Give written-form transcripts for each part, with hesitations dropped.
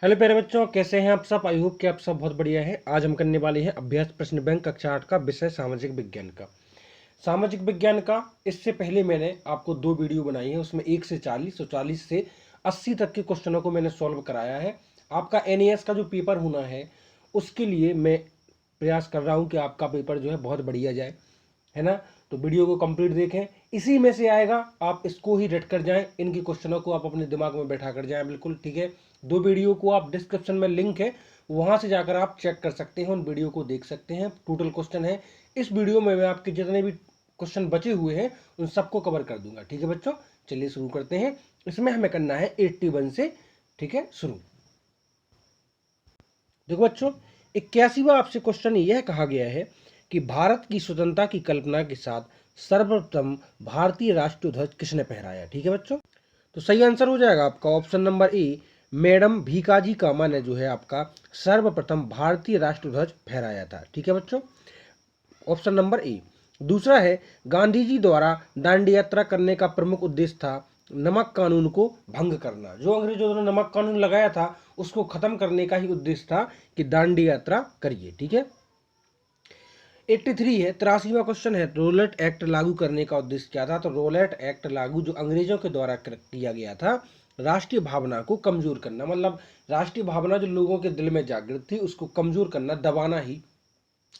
Hello प्यारे बच्चों, कैसे हैं आप सब। आई होप कि आप सब बहुत बढ़िया हैं। आज हम करने वाले हैं अभ्यास प्रश्न बैंक कक्षा 8 का विषय सामाजिक विज्ञान का। सामाजिक विज्ञान का इससे पहले मैंने आपको 2 वीडियो बनाई है, उसमें 1 से 40 और 40 से 80 तक के क्वेश्चनों को मैंने सॉल्व कराया है। आपका एनएएस का जो पेपर होना है उसके लिए मैं प्रयास कर रहा हूँ कि आपका पेपर जो है बहुत बढ़िया जाए, है ना। तो वीडियो को कंप्लीट देखें, इसी में से आएगा, आप इसको ही रट कर जाएं, इनकी क्वेश्चनों को आप अपने दिमाग में बैठा कर जाएं, बिल्कुल ठीक है। 2 वीडियो को आप डिस्क्रिप्शन में लिंक है, वहां से जाकर आप चेक कर सकते हैं, उन वीडियो को देख सकते हैं। टोटल क्वेश्चन है इस वीडियो में, मैं आपके जितने भी क्वेश्चन बचे हुए हैं उन सबको कवर कर दूंगा, ठीक है बच्चों। चलिए शुरू करते हैं। इसमें हमें करना है 81 से, ठीक है, शुरू। देखो बच्चों, 81वां आपसे क्वेश्चन यह कहा गया है कि भारत की स्वतंत्रता की कल्पना के साथ सर्वप्रथम भारतीय राष्ट्रीय ध्वज किसने फहराया। ठीक है बच्चों, तो सही आंसर हो जाएगा आपका option number A, madam Bhikaji Cama ने जो है आपका सर्वप्रथम भारतीय राष्ट्रीय ध्वज फहराया था। ठीक है बच्चों, ऑप्शन नंबर ए। दूसरा है, गांधी जी द्वारा दांडी यात्रा करने का प्रमुख उद्देश्य था नमक कानून को भंग करना। जो अंग्रेजों ने नमक कानून लगाया था उसको खत्म करने का ही उद्देश्य था कि दांडी यात्रा करिए। ठीक है, 83 है, 83वां क्वेश्चन है, रोलेट एक्ट लागू करने का उद्देश्य क्या था। तो रोलेट एक्ट लागू जो अंग्रेजों के द्वारा किया गया था, राष्ट्रीय भावना को कमजोर करना, मतलब राष्ट्रीय भावना जो लोगों के दिल में जागृत थी उसको कमजोर करना, दबाना ही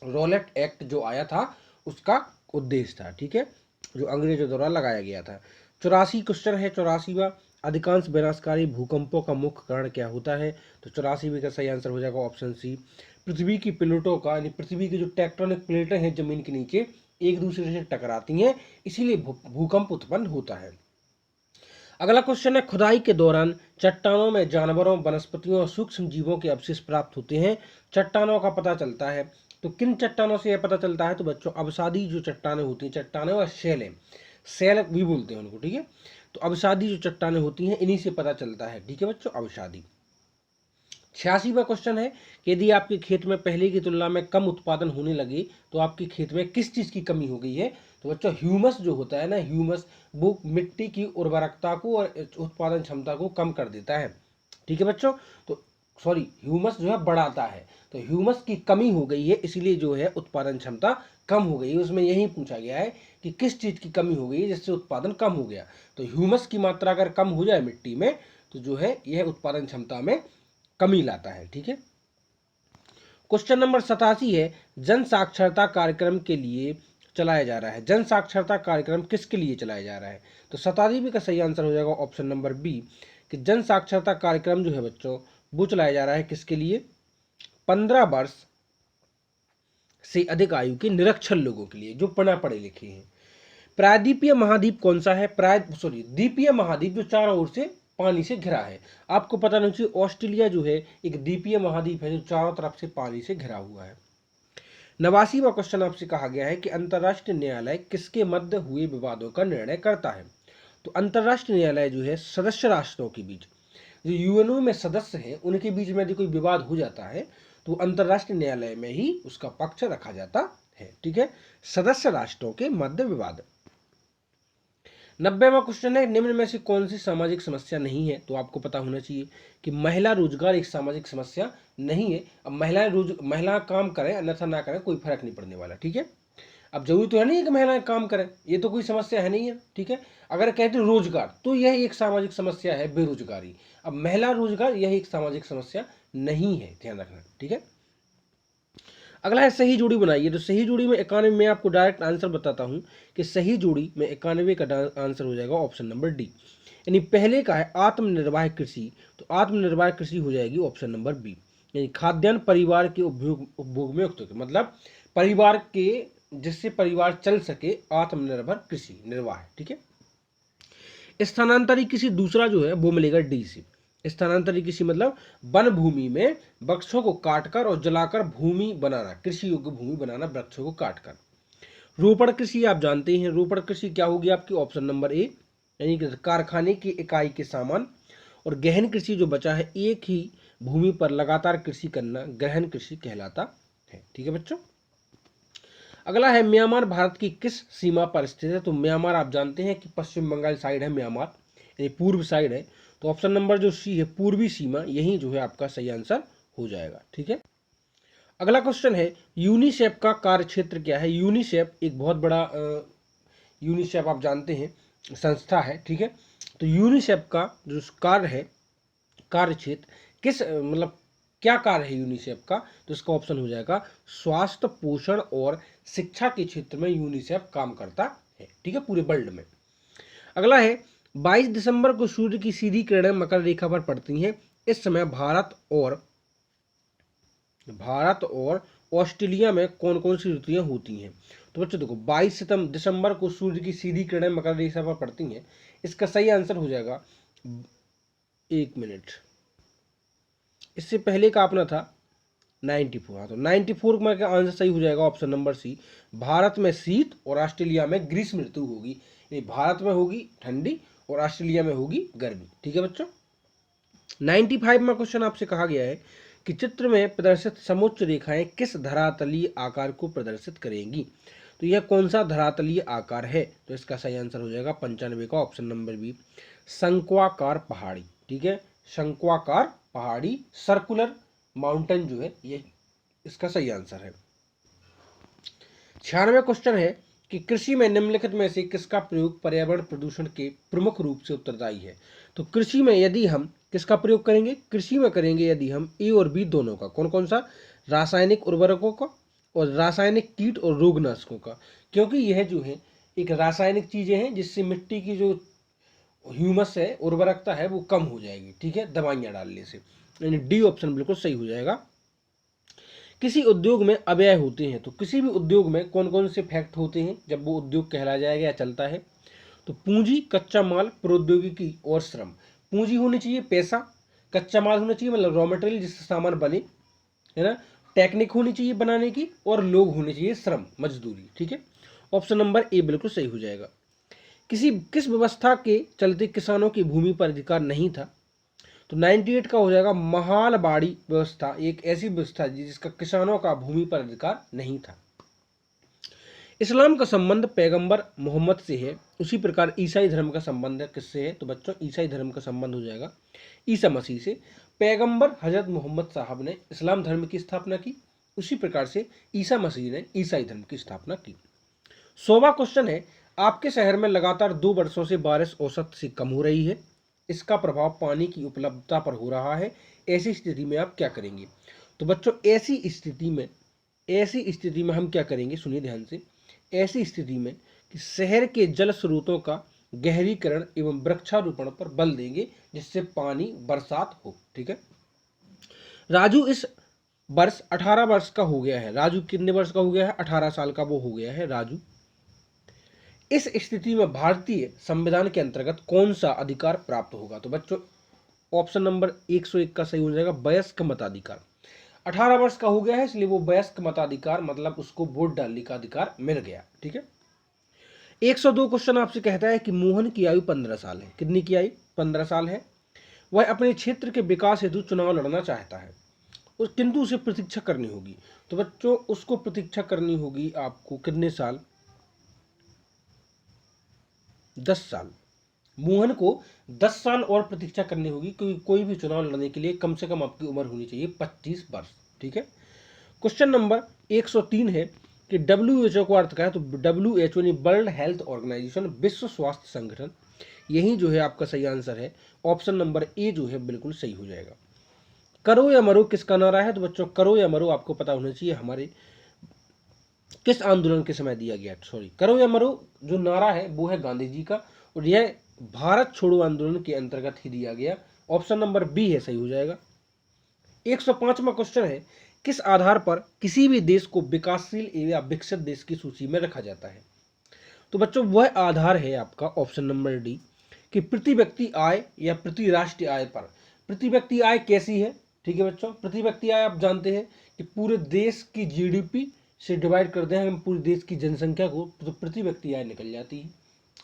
रोलेट एक्ट जो आया था उसका उद्देश्य था। ठीक है, जो अंग्रेजों द्वारा लगाया गया था। 84 क्वेश्चन है, 84वां, अधिकांश विनाशकारी भूकंपों का मुख्य कारण क्या होता है। तो 84 का सही आंसर हो जाएगा ऑप्शन सी, पृथ्वी की प्लेटों का, यानी पृथ्वी की जो टेक्टोनिक प्लेटें हैं जमीन के नीचे एक दूसरे से टकराती हैं, इसीलिए भूकंप उत्पन्न होता है। अगला क्वेश्चन है, खुदाई के दौरान चट्टानों में जानवरों, वनस्पतियों और सूक्ष्म जीवों के अवशेष प्राप्त होते हैं। चट्टानों का पता चलता है, तो किन चट्टानों से यह पता चलता है। तो बच्चों, अवसादी जो चट्टानें होती हैं, चट्टानें और शैलें, शैल भी बोलते हैं उनको, ठीक है। तो अवसादी जो चट्टानें होती हैं इन्हीं से पता चलता है। ठीक है बच्चों, अवसादी। 86वां क्वेश्चन है, यदि आपके खेत में पहले की तुलना में कम उत्पादन होने लगे तो आपके खेत में किस चीज की कमी हो गई है। तो बच्चों, ह्यूमस जो होता है ना, ह्यूमस, वो मिट्टी की उर्वरकता को और उत्पादन क्षमता को कम कर देता है। ठीक है बच्चों, तो सॉरी, ह्यूमस जो है बढ़ाता है, तो ह्यूमस की कमी हो गई है, इसीलिए जो है उत्पादन क्षमता कम हो गई है। उसमें यही पूछा गया है कि किस चीज की कमी हो गई है जिससे उत्पादन कम हो गया। तो ह्यूमस की मात्रा अगर कम हो जाए मिट्टी में तो जो है यह उत्पादन क्षमता में कमी लाता है। ठीक है, क्वेश्चन नंबर 87 है, जन साक्षरता कार्यक्रम के लिए चलाया जा रहा है। जन साक्षरता कार्यक्रम किसके लिए चलाया जा रहा है। तो 87 का सही आंसर हो जाएगा ऑप्शन नंबर बी, कि जन साक्षरता कार्यक्रम जो है बच्चों वो चलाया जा रहा है किसके लिए, 15 वर्ष से अधिक आयु के निरक्षर लोगों के लिए, जो बिना पढ़े लिखे हैं। प्रायद्वीपीय महाद्वीप कौन सा है, द्वीपीय महाद्वीप जो चारों ओर से पानी से घिरा है। आपको पता नहीं चाहिए, ऑस्ट्रेलिया जो है एक द्वीपीय महाद्वीप है जो चारों तरफ से पानी से घिरा हुआ है। 89वां क्वेश्चन आपसे कहा गया है कि अंतर्राष्ट्रीय न्यायालय किसके मध्य हुए विवादों का निर्णय करता है। तो अंतर्राष्ट्रीय न्यायालय जो है सदस्य राष्ट्रों के बीच, जो यूएनओ में सदस्य हैं उनके बीच में यदि कोई विवाद हो जाता है तो अंतर्राष्ट्रीय न्यायालय में ही उसका पक्ष रखा जाता है। ठीक है, सदस्य राष्ट्रों के मध्य विवाद। 90वां क्वेश्चन है, निम्न में से कौन सी सामाजिक समस्या नहीं है। तो आपको पता होना चाहिए कि महिला रोजगार एक सामाजिक समस्या नहीं है। अब महिला काम करें अन्यथा ना करें कोई फर्क नहीं पड़ने वाला। ठीक है, अब जरूरी तो है नहीं कि महिलाएं काम करें, ये तो कोई समस्या है नहीं है। ठीक है, अगर कहते हैं रोजगार तो यह एक सामाजिक समस्या है, बेरोजगारी। अब महिला रोजगार यह एक सामाजिक समस्या नहीं है, ध्यान रखना। ठीक है, अगला है सही जोड़ी बनाइए। तो सही जोड़ी में 91 में आपको डायरेक्ट आंसर बताता हूं कि सही जोड़ी में 91 का आंसर हो जाएगा ऑप्शन नंबर डी। यानी पहले का है आत्मनिर्वाह कृषि, तो आत्मनिर्वाह कृषि हो जाएगी ऑप्शन नंबर बी। यानी खाद्यान्न परिवार के उपभोग में युक्त, मतलब परिवार के, जिससे परिवार चल सके, आत्मनिर्भर कृषि निर्वाह। ठीक है, स्थानांतरित कृषि दूसरा जो है वो मिलेगा डी से। स्थानांतरित कृषि मतलब वन भूमि में वृक्षों को काटकर और जलाकर भूमि बनाना, कृषि योग्य भूमि बनाना वृक्षों को काटकर। रोपण कृषि आप जानते हैं, रोपण कृषि क्या होगी आपकी, ऑप्शन नंबर ए, यानी कि कारखाने की इकाई के सामान। और गहन कृषि जो बचा है, एक ही भूमि पर लगातार कृषि करना गहन कृषि कहलाता है। ठीक है बच्चों, अगला है म्यांमार भारत की किस सीमा पर स्थित है। तो म्यांमार आप जानते हैं कि पश्चिम बंगाल साइड है म्यांमार, यानी पूर्व साइड है। तो ऑप्शन नंबर जो सी है पूर्वी सीमा, यही जो है आपका सही आंसर हो जाएगा। ठीक है, अगला क्वेश्चन है यूनिसेफ का कार्य क्षेत्र क्या है। यूनिसेफ एक बहुत बड़ा यूनिसेफ आप जानते हैं संस्था है। ठीक है, तो यूनिसेफ का जो कार्य है, कार्य क्षेत्र किस मतलब क्या कार्य है यूनिसेफ का, तो इसका ऑप्शन हो जाएगा स्वास्थ्य, पोषण और शिक्षा के क्षेत्र में यूनिसेफ काम करता है। ठीक है, पूरे वर्ल्ड में। अगला है 22 दिसंबर को सूर्य की सीधी किरणें मकर रेखा पर पड़ती हैं। इस समय भारत और ऑस्ट्रेलिया में कौन कौन सी ऋतुएं होती हैं। तो बच्चों देखो 22 दिसंबर को सूर्य की सीधी किरणें मकर रेखा पर पड़ती हैं। इसका सही आंसर हो जाएगा, एक मिनट, इससे पहले का अपना था 94। हाँ, तो 94 में का आंसर सही हो जाएगा ऑप्शन नंबर सी। भारत में शीत और ऑस्ट्रेलिया में ग्रीष्म ऋतु होगी। यानी भारत में होगी ठंडी और ऑस्ट्रेलिया में होगी गर्मी। ठीक है बच्चों, 95 में क्वेश्चन आपसे कहा गया है कि चित्र में प्रदर्शित समोच्च रेखाएं किस धरातलीय आकार को प्रदर्शित करेंगी। तो यह कौन सा धरातलीय आकार है, तो इसका सही आंसर हो जाएगा 95 का ऑप्शन नंबर बी, शंक्वाकार पहाड़ी। ठीक है, शंक्वाकार पहाड़ी, सर्कुलर माउंटेन जो है ये इसका सही आंसर है। 96 क्वेश्चन है कि कृषि में निम्नलिखित में से किसका प्रयोग पर्यावरण प्रदूषण के प्रमुख रूप से उत्तरदायी है। तो कृषि में यदि हम किसका प्रयोग करेंगे, कृषि में करेंगे यदि हम ए और बी दोनों का। कौन कौन सा, रासायनिक उर्वरकों का और रासायनिक कीट और रोगनाशकों का, क्योंकि यह जो है एक रासायनिक चीजें हैं जिससे मिट्टी की जो ह्यूमस है, उर्वरकता है, वो कम हो जाएगी। ठीक है, दवाइयां डालने से, यानी डी ऑप्शन बिल्कुल सही हो जाएगा। किसी उद्योग में अव्यय होते हैं, तो किसी भी उद्योग में कौन कौन से फैक्ट होते हैं जब वो उद्योग कहला जाएगा या चलता है। तो पूंजी, कच्चा माल, प्रौद्योगिकी और श्रम। पूंजी होनी चाहिए पैसा, कच्चा माल होना चाहिए मतलब रॉ मटेरियल जिससे सामान बने, है ना, टेक्निक होनी चाहिए बनाने की, और लोग होने चाहिए श्रम, मजदूरी। ठीक है, ऑप्शन नंबर ए बिल्कुल सही हो जाएगा। किस व्यवस्था के चलते किसानों की भूमि पर अधिकार नहीं था। तो 98 का हो जाएगा महालबाड़ी व्यवस्था, एक ऐसी व्यवस्था जिसका किसानों का भूमि पर अधिकार नहीं था। इस्लाम का संबंध पैगंबर मोहम्मद से है, उसी प्रकार ईसाई धर्म का संबंध किससे है। तो बच्चों ईसाई धर्म का संबंध हो जाएगा ईसा मसीह से। पैगंबर हजरत मोहम्मद साहब ने इस्लाम धर्म की स्थापना की, उसी प्रकार से ईसा मसीह ने ईसाई धर्म की स्थापना की। 100वां क्वेश्चन है, आपके शहर में लगातार 2 वर्षों से बारिश औसत से कम हो रही है, इसका प्रभाव पानी की उपलब्धता पर हो रहा है, ऐसी स्थिति में आप क्या करेंगे। तो बच्चों ऐसी स्थिति में हम क्या करेंगे, सुनिए ध्यान से। ऐसी स्थिति में कि शहर के जल स्रोतों का गहरीकरण एवं वृक्षारोपण पर बल देंगे जिससे पानी बरसात हो। ठीक है, राजू इस वर्ष 18 वर्ष का हो गया है। राजू कितने वर्ष का हो गया है, 18 साल का वो हो गया है राजू। इस स्थिति में भारतीय संविधान के अंतर्गत कौन सा अधिकार प्राप्त होगा। तो बच्चों ऑप्शन नंबर 101 का सही हो जाएगा वयस्क मताधिकार। 18 वर्ष का हो गया है इसलिए वो वयस्क मताधिकार, मतलब उसको वोट डालने का अधिकार मिल गया। ठीक है, 102 क्वेश्चन आपसे कहता है कि मोहन की आयु 15 साल है। कितनी की आयु, 15 साल है। वह अपने क्षेत्र के विकास हेतु चुनाव लड़ना चाहता है, किंतु उसे प्रतीक्षा करनी होगी। तो बच्चों उसको प्रतीक्षा करनी होगी आपको कितने साल, 10 साल। मोहन को 10 साल और प्रतीक्षा करनी होगी, क्योंकि कोई भी चुनाव लड़ने के लिए कम से कम आपकी उम्र होनी चाहिए 25 वर्ष। ठीक है, क्वेश्चन नंबर 103 है कि WHO को अर्थ क्या है। तो WHO यानी वर्ल्ड हेल्थ ऑर्गेनाइजेशन, विश्व स्वास्थ्य संगठन, यही जो है आपका सही आंसर है। ऑप्शन नंबर ए जो है बिल्कुल सही हो जाएगा। करो या मरो किसका नारा है। तो बच्चों करो या मरो आपको पता होना चाहिए हमारे किस आंदोलन के समय दिया गया। सॉरी, करो या मरो जो नारा है वो है गांधी जी का, और यह भारत छोड़ो आंदोलन के अंतर्गत ही दिया गया। ऑप्शन नंबर बी है, सही हो जाएगा। 105वां क्वेश्चन है, किस आधार पर किसी भी देश को विकासशील या विकसित देश की सूची में रखा जाता है। तो बच्चों वह आधार है आपका ऑप्शन नंबर डी, कि प्रति व्यक्ति आय या प्रति राष्ट्रीय आय पर। प्रति व्यक्ति आय कैसी है, ठीक है बच्चों, प्रति व्यक्ति आय आप जानते हैं कि पूरे देश की GDP से डिवाइड कर दें हम पूरे देश की जनसंख्या को, तो प्रति व्यक्ति आय निकल जाती है।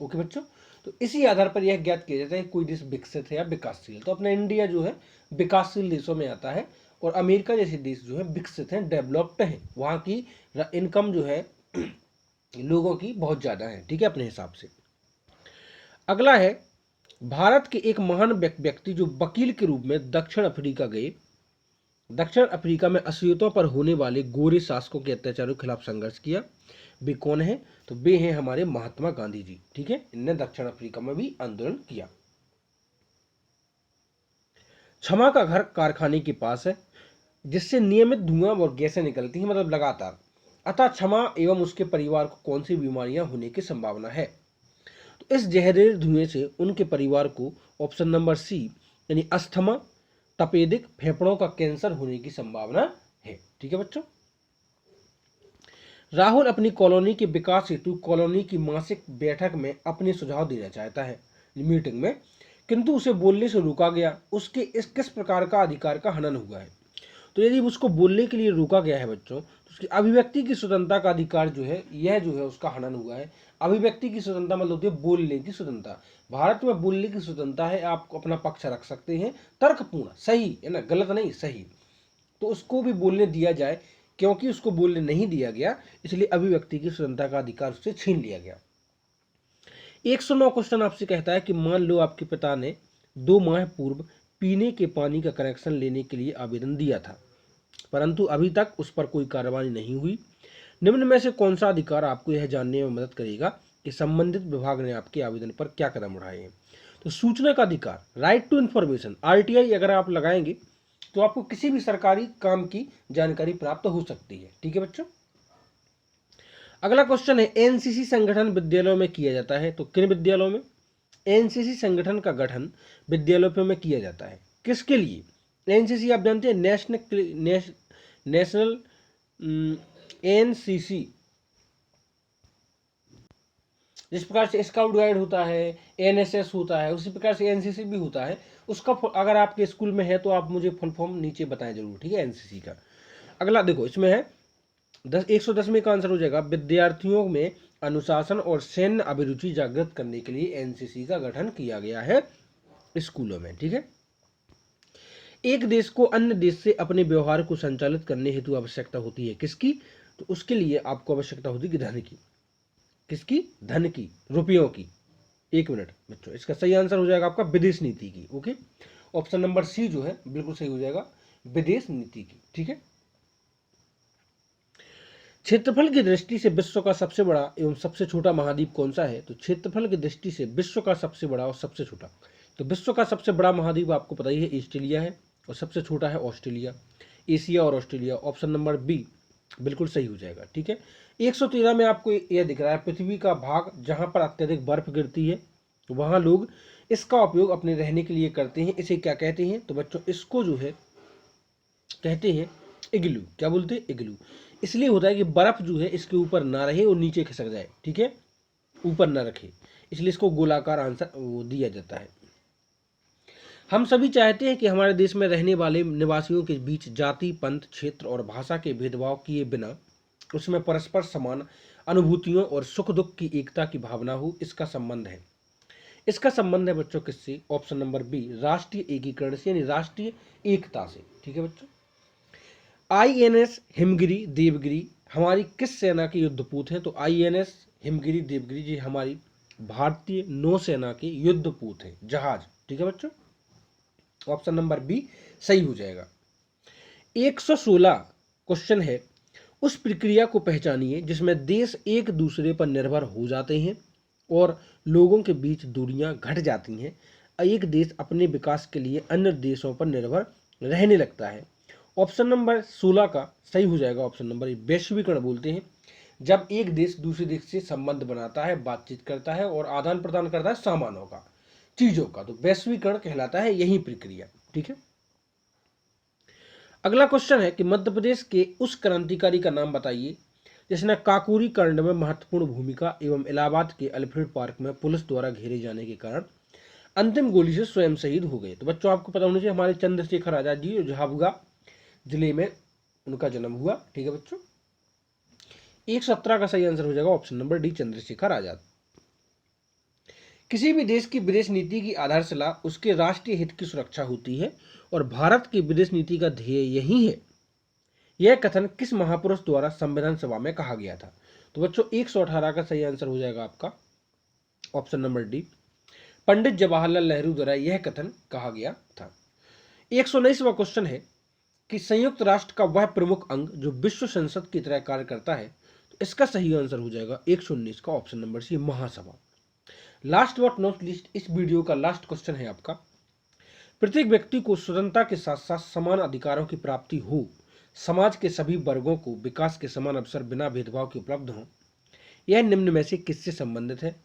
ओके बच्चों, तो इसी आधार पर यह ज्ञात किया जाता है कोई देश विकसित है या विकासशील। तो अपना इंडिया जो है विकासशील देशों में आता है, और अमेरिका जैसे देश जो है विकसित हैं, डेवलप्ड हैं, वहाँ की इनकम जो है लोगों की बहुत ज़्यादा है। ठीक है, अपने हिसाब से। अगला है भारत के एक महान व्यक्ति जो वकील के रूप में दक्षिण अफ्रीका गए, दक्षिण अफ्रीका में असीयतों पर होने वाले गोरे शासकों के अत्याचारों के खिलाफ संघर्ष किया, वे कौन है? तो वे हैं हमारे महात्मा गांधी जी। ठीक है, इनने दक्षिण अफ्रीका में भी आंदोलन किया। क्षमा का घर कारखाने के पास है जिससे नियमित धुआं और गैसें निकलती हैं, मतलब लगातार, अतः क्षमा एवं उसके परिवार को कौन सी बीमारियां होने की संभावना है? तो इस जहरीले धुएं से उनके परिवार को ऑप्शन नंबर सी यानी अस्थमा, तपेदिक, फेफड़ों का कैंसर होने की संभावना है। ठीक है बच्चों, राहुल अपनी कॉलोनी के विकास हेतु कॉलोनी की मासिक बैठक में अपने सुझाव देना चाहता है मीटिंग में, किंतु उसे बोलने से रोका गया। उसके इस किस प्रकार का अधिकार का हनन हुआ है? तो यदि उसको बोलने के लिए रोका गया है बच्चों, तो उसकी अभिव्यक्ति की स्वतंत्रता का अधिकार जो है, यह जो है उसका हनन हुआ है। अभिव्यक्ति की स्वतंत्रता मतलब होती है बोलने की स्वतंत्रता। भारत में बोलने की स्वतंत्रता है, आप अपना पक्ष रख सकते हैं, तर्कपूर्ण, सही है ना, गलत नहीं, सही। तो उसको भी बोलने दिया जाए, क्योंकि उसको बोलने नहीं दिया गया इसलिए अभिव्यक्ति की स्वतंत्रता का अधिकार उससे छीन लिया गया। 109 क्वेश्चन आपसे कहता है कि मान लो आपके पिता ने 2 माह पूर्व पीने के पानी का कनेक्शन लेने के लिए आवेदन दिया था, परंतु अभी तक उस पर कोई कार्रवाई नहीं हुई। निम्न में से कौन सा अधिकार आपको यह जानने में मदद करेगा कि संबंधित विभाग ने आपके आवेदन पर क्या कदम उठाए हैं? तो सूचना का अधिकार, राइट टू इंफॉर्मेशन, आरटीआई अगर आप लगाएंगे तो आपको किसी भी सरकारी काम की जानकारी प्राप्त हो सकती है। ठीक है बच्चों, अगला क्वेश्चन है एनसीसी संगठन विद्यालयों में किया जाता है, तो किन विद्यालयों में? एनसीसी संगठन का गठन विद्यालयों में किया जाता है, किसके लिए? एनसीसी आप जानते हैं नेशनल एनसीसी, जिस प्रकार से स्काउट गाइड होता है, एनएसएस होता है, उसी प्रकार से एनसीसी भी होता है। उसका अगर आपके स्कूल में है तो आप मुझे फुल फॉर्म नीचे बताएं जरूर। ठीक है, एनसीसी का। अगला देखो, इसमें है 110वें का आंसर हो जाएगा, विद्यार्थियों में अनुशासन और सैन्य अभिरुचि जागृत करने के लिए एनसीसी का गठन किया गया है स्कूलों में। ठीक है, एक देश को अन्य देश से अपने व्यवहार को संचालित करने हेतु आवश्यकता होती है, किसकी? तो उसके लिए आपको आवश्यकता होती है धन की। किसकी? धन की, रुपयों की। 1 मिनट बच्चों, इसका सही आंसर हो जाएगा आपका विदेश नीति की। ओके, ऑप्शन नंबर सी जो है बिल्कुल सही हो जाएगा, विदेश नीति की। ठीक है, क्षेत्रफल की दृष्टि से विश्व का सबसे बड़ा एवं सबसे छोटा महाद्वीप कौन सा है? तो क्षेत्रफल की दृष्टि से विश्व का सबसे बड़ा और सबसे छोटा, तो विश्व का सबसे बड़ा महाद्वीप आपको पता ही है ऑस्ट्रेलिया है, और सबसे छोटा है ऑस्ट्रेलिया। एशिया और ऑस्ट्रेलिया, ऑप्शन नंबर बी बिल्कुल सही हो जाएगा। ठीक है, 113 में आपको यह दिख रहा है, पृथ्वी का भाग जहां पर अत्यधिक बर्फ गिरती है वहां लोग इसका उपयोग अपने रहने के लिए करते हैं, इसे क्या कहते हैं? तो बच्चों इसको जो है कहते हैं इग्लू। क्या बोलते हैं? इग्लू। इसलिए होता है कि बर्फ जो है इसके ऊपर ना रहे और नीचे खिसक जाए। ठीक है, ऊपर ना रखे, इसलिए इसको गोलाकार आंसर दिया जाता है। हम सभी चाहते हैं कि हमारे देश में रहने वाले निवासियों के बीच जाति, पंथ, क्षेत्र और भाषा के भेदभाव किए बिना उसमें परस्पर समान अनुभूतियों और सुख दुख की एकता की भावना हो, इसका संबंध है। इसका संबंध है बच्चों किससे? ऑप्शन नंबर बी, राष्ट्रीय एकीकरण से, यानी राष्ट्रीय एकता से। ठीक है बच्चों, आईएनएस हिमगिरी देवगिरी हमारी किस सेना के युद्धपूत हैं? तो आईएनएस हिमगिरी देवगिरी जी हमारी भारतीय नौसेना के युद्धपूत हैं, जहाज। ठीक है बच्चों, ऑप्शन नंबर बी सही हो जाएगा। 116 क्वेश्चन है, उस प्रक्रिया को पहचानिए जिसमें देश एक दूसरे पर निर्भर हो जाते हैं और लोगों के बीच दूरियां घट जाती हैं। एक देश अपने विकास के लिए अन्य देशों पर निर्भर रहने लगता है। ऑप्शन नंबर 16 का सही हो जाएगा, ऑप्शन नंबर ए, वैश्वीकरण बोलते हैं। जब एक देश दूसरे देश से संबंध बनाता है, बातचीत करता है और आदान प्रदान करता है सामानों का, चीजों का, तो वैश्वीकरण कहलाता है यही प्रक्रिया। ठीक है, अगला क्वेश्चन है कि मध्य प्रदेश के उस क्रांतिकारी का नाम बताइए जिसने काकोरी कांड में महत्वपूर्ण भूमिका एवं इलाहाबाद के अल्फ्रेड पार्क में पुलिस द्वारा घेरे जाने के कारण अंतिम गोली से स्वयं शहीद हो गए। तो बच्चों आपको पता होना चाहिए हमारे चंद्रशेखर आजाद जी, झाबुआ जिले में उनका जन्म हुआ। ठीक है बच्चों, 117 का सही आंसर हो जाएगा, option number D, Chandrashekhar Azad. किसी भी देश की विदेश नीति की आधारशिला उसके राष्ट्रीय हित की सुरक्षा होती है और भारत की विदेश नीति का ध्येय यही है। यह कथन किस महापुरुष द्वारा संविधान सभा में कहा गया था? तो बच्चों 118 का सही आंसर हो जाएगा आपका, option number D, Pandit Jawaharlal Nehru द्वारा यह कथन कहा गया था। 119वां क्वेश्चन है कि संयुक्त राष्ट्र का वह प्रमुख अंग जो विश्व संसद की तरह कार्य करता है, तो इसका सही आंसर हो जाएगा 119 का ऑप्शन नंबर सी, महासभा। लास्ट बट नॉट लीस्ट, इस वीडियो का लास्ट क्वेश्चन है आपका, प्रत्येक व्यक्ति को स्वतंत्रता के साथ साथ समान अधिकारों की प्राप्ति हो, समाज के सभी वर्गों को विकास के समान अवसर बिना भेदभाव के उपलब्ध हों, यह निम्न में से किससे संबंधित है?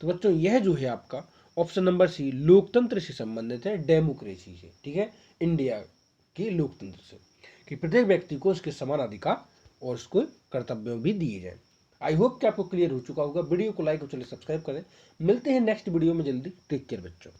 तो बच्चों यह जो है आपका ऑप्शन नंबर सी, लोकतंत्र से संबंधित है, डेमोक्रेसी से। ठीक है, इंडिया की लोकतंत्र से, कि प्रत्येक व्यक्ति को उसके समान अधिकार और उसको कर्तव्य भी दिए जाए। आई होप कि आपको क्लियर हो चुका होगा। वीडियो को लाइक और चैनल सब्सक्राइब करें। मिलते हैं नेक्स्ट वीडियो में जल्दी। टेक केयर बच्चों।